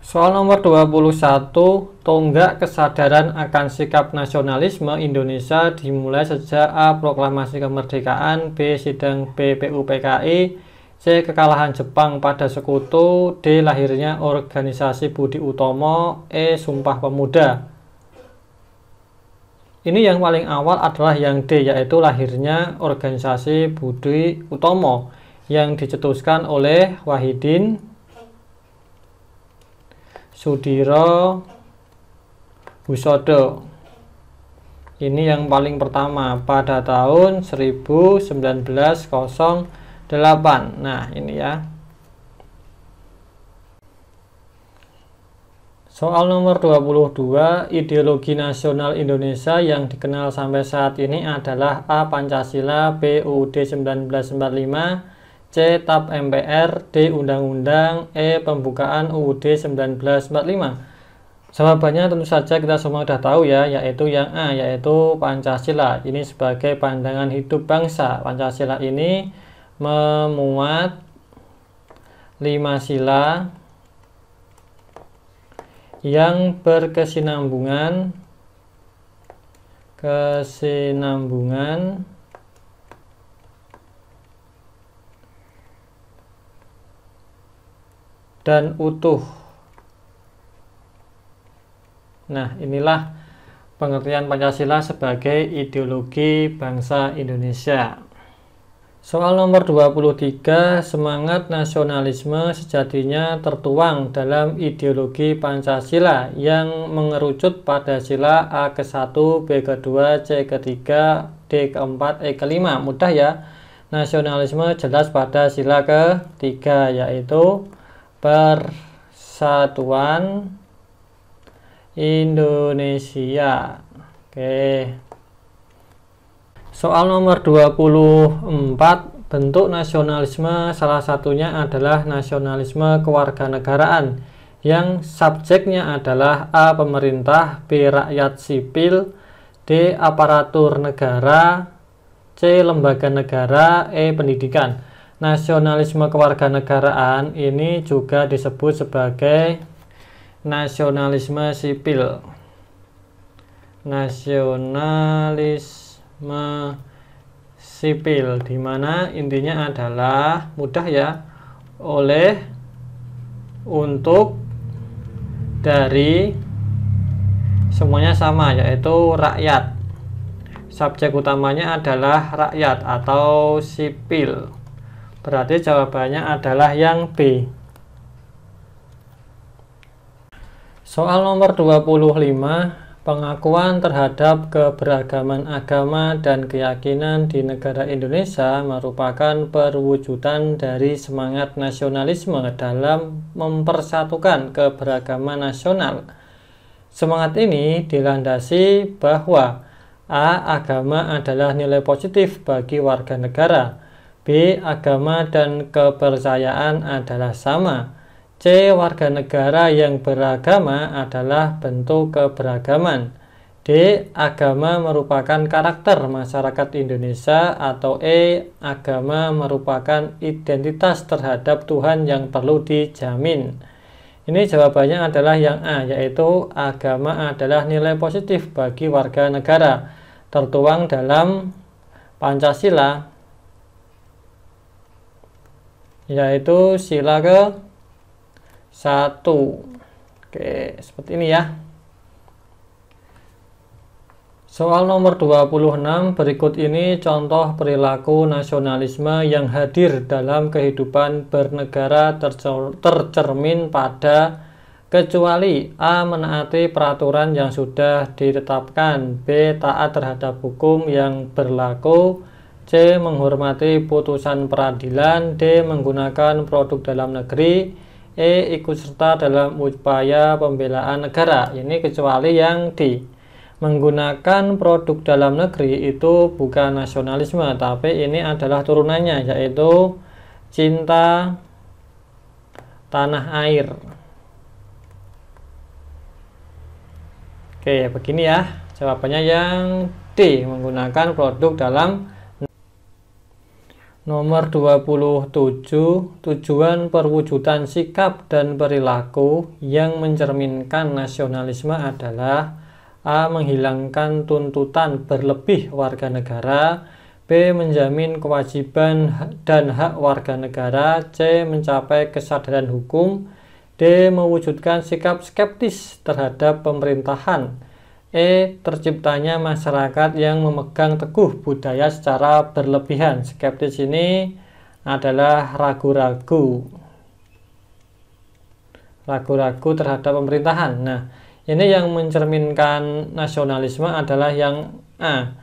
Soal nomor 21, tonggak kesadaran akan sikap nasionalisme Indonesia dimulai sejak A. Proklamasi kemerdekaan, B. Sidang BPUPKI, C. Kekalahan Jepang pada Sekutu, D. Lahirnya organisasi Budi Utomo, E. Sumpah Pemuda. Ini yang paling awal adalah yang D, yaitu lahirnya organisasi Budi Utomo yang dicetuskan oleh Wahidin Soedirohoesodo. Ini yang paling pertama pada tahun 1908. Nah, ini ya. Soal nomor 22, ideologi nasional Indonesia yang dikenal sampai saat ini adalah A. Pancasila, B. UUD 1945, C. TAP MPR, D. Undang-Undang, E. Pembukaan UUD 1945. Jawabannya tentu saja kita semua sudah tahu ya, yaitu yang A, yaitu Pancasila. Ini sebagai pandangan hidup bangsa. Pancasila ini memuat 5 sila yang berkesinambungan dan utuh. Nah, inilah pengertian Pancasila sebagai ideologi bangsa Indonesia. Soal nomor 23, semangat nasionalisme sejatinya tertuang dalam ideologi Pancasila yang mengerucut pada sila A ke-1, B ke-2, C ke-3, D ke-4, E ke-5. Mudah ya. Nasionalisme jelas pada sila ke-3, yaitu Persatuan Indonesia. Oke. Soal nomor 24, bentuk nasionalisme salah satunya adalah nasionalisme kewarganegaraan yang subjeknya adalah A. Pemerintah, B. Rakyat sipil, D. Aparatur negara, C. Lembaga negara, E. Pendidikan. Nasionalisme kewarganegaraan ini juga disebut sebagai nasionalisme sipil. Nasionalisme sipil, di mana intinya adalah mudah ya, oleh, untuk, dari, semuanya sama, yaitu rakyat. Subjek utamanya adalah rakyat atau sipil. Berarti jawabannya adalah yang B. Soal nomor 25, pengakuan terhadap keberagaman agama dan keyakinan di negara Indonesia merupakan perwujudan dari semangat nasionalisme dalam mempersatukan keberagaman nasional. Semangat ini dilandasi bahwa A. Agama adalah nilai positif bagi warga negara, B. Agama dan kepercayaan adalah sama, C. Warga negara yang beragama adalah bentuk keberagaman, D. Agama merupakan karakter masyarakat Indonesia, atau E. Agama merupakan identitas terhadap Tuhan yang perlu dijamin. Ini jawabannya adalah yang A, yaitu agama adalah nilai positif bagi warga negara, tertuang dalam Pancasila, yaitu sila ke-1. Oke, seperti ini ya. Soal nomor 26, berikut ini contoh perilaku nasionalisme yang hadir dalam kehidupan bernegara tercermin pada kecuali A. Menaati peraturan yang sudah ditetapkan, B. Taat terhadap hukum yang berlaku, C. Menghormati putusan peradilan, D. Menggunakan produk dalam negeri, E. Ikut serta dalam upaya pembelaan negara. Ini kecuali yang D. Menggunakan produk dalam negeri itu bukan nasionalisme, tapi ini adalah turunannya, yaitu cinta tanah air. Oke, begini ya. Jawabannya yang D. Menggunakan produk dalam. Nomor 27, tujuan perwujudan sikap dan perilaku yang mencerminkan nasionalisme adalah A. Menghilangkan tuntutan berlebih warga negara, B. Menjamin kewajiban dan hak warga negara, C. Mencapai kesadaran hukum, D. Mewujudkan sikap skeptis terhadap pemerintahan, E. Terciptanya masyarakat yang memegang teguh budaya secara berlebihan. Skeptis ini adalah ragu-ragu terhadap pemerintahan. Nah, ini yang mencerminkan nasionalisme adalah yang A.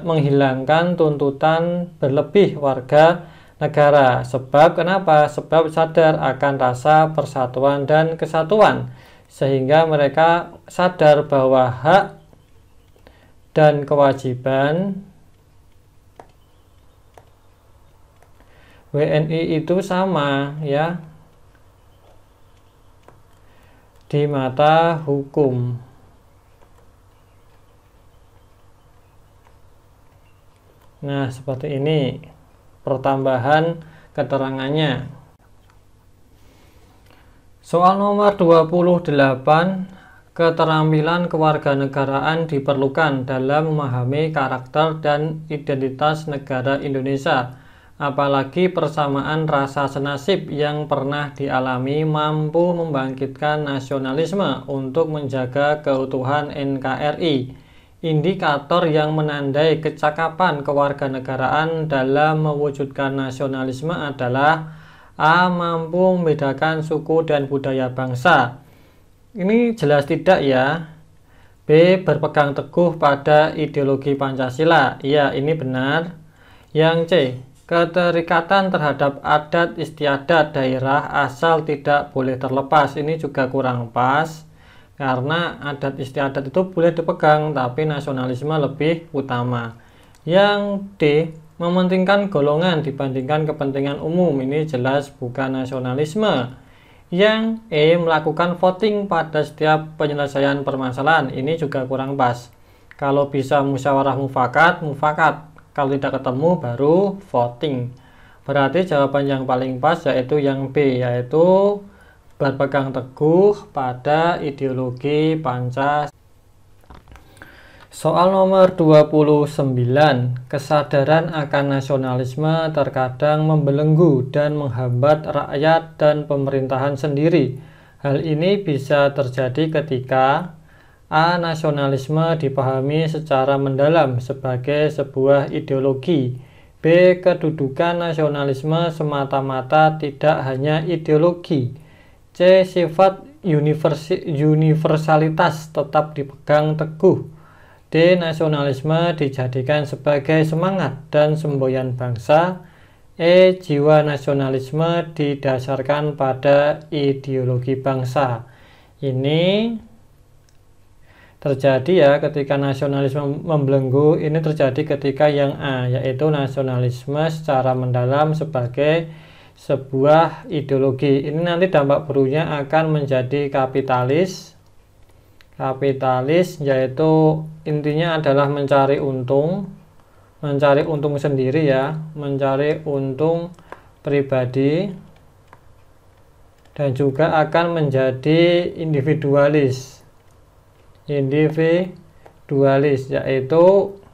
Menghilangkan tuntutan berlebih warga negara. Sebab kenapa? Sebab sadar akan rasa persatuan dan kesatuan, sehingga mereka sadar bahwa hak dan kewajiban WNI itu sama ya di mata hukum. Nah, seperti ini pertambahan keterangannya. Soal nomor 28, keterampilan kewarganegaraan diperlukan dalam memahami karakter dan identitas negara Indonesia. Apalagi persamaan rasa senasib yang pernah dialami mampu membangkitkan nasionalisme untuk menjaga keutuhan NKRI. Indikator yang menandai kecakapan kewarganegaraan dalam mewujudkan nasionalisme adalah A. Mampu membedakan suku dan budaya bangsa. Ini jelas tidak ya. B. Berpegang teguh pada ideologi Pancasila. Ya, ini benar. Yang C. Keterikatan terhadap adat istiadat daerah asal tidak boleh terlepas. Ini juga kurang pas, karena adat istiadat itu boleh dipegang, tapi nasionalisme lebih utama. Yang D. Mementingkan golongan dibandingkan kepentingan umum. Ini jelas bukan nasionalisme. Yang E. Melakukan voting pada setiap penyelesaian permasalahan. Ini juga kurang pas. Kalau bisa musyawarah mufakat, mufakat. Kalau tidak ketemu baru voting. Berarti jawaban yang paling pas yaitu yang B, yaitu berpegang teguh pada ideologi Pancasila. Soal nomor 29, kesadaran akan nasionalisme terkadang membelenggu dan menghambat rakyat dan pemerintahan sendiri. Hal ini bisa terjadi ketika A. Nasionalisme dipahami secara mendalam sebagai sebuah ideologi. B. Kedudukan nasionalisme semata-mata tidak hanya ideologi. C. Sifat universalitas tetap dipegang teguh. D. Nasionalisme dijadikan sebagai semangat dan semboyan bangsa. E. Jiwa nasionalisme didasarkan pada ideologi bangsa. Ini terjadi ya ketika nasionalisme membelenggu. Ini terjadi ketika yang A, yaitu nasionalisme secara mendalam sebagai sebuah ideologi. Ini nanti dampak buruknya akan menjadi kapitalis, yaitu intinya adalah mencari untung sendiri ya, mencari untung pribadi, dan juga akan menjadi individualis, yaitu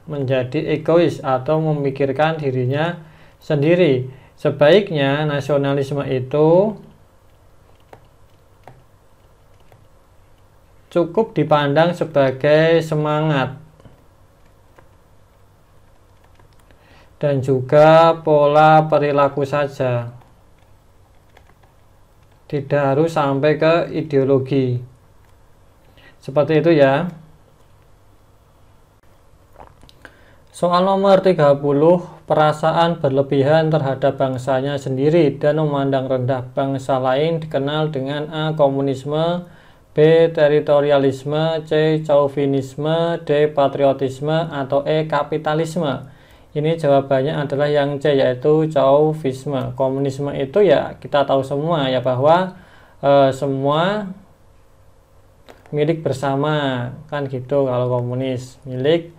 menjadi egois atau memikirkan dirinya sendiri. Sebaiknya nasionalisme itu cukup dipandang sebagai semangat dan juga pola perilaku saja, tidak harus sampai ke ideologi. Seperti itu ya. Soal nomor 30, perasaan berlebihan terhadap bangsanya sendiri dan memandang rendah bangsa lain dikenal dengan A. Komunisme, B. Teritorialisme, C. Chauvinisme, D. Patriotisme, atau E. Kapitalisme. Ini jawabannya adalah yang C, yaitu Chauvinisme. Komunisme itu ya kita tahu semua ya, bahwa semua milik bersama, kan gitu. Kalau komunis milik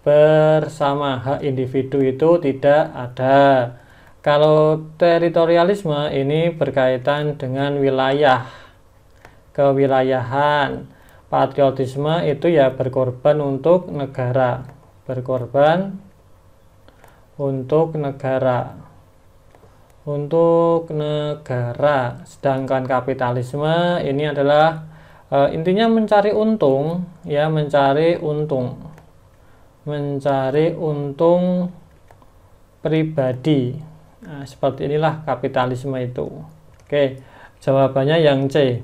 bersama, hak individu itu tidak ada. Kalau teritorialisme ini berkaitan dengan wilayah, kewilayahan. Patriotisme itu ya berkorban untuk negara, berkorban untuk negara, Sedangkan kapitalisme ini adalah intinya mencari untung, ya, mencari untung pribadi. Nah, seperti inilah kapitalisme itu. Oke, jawabannya yang C.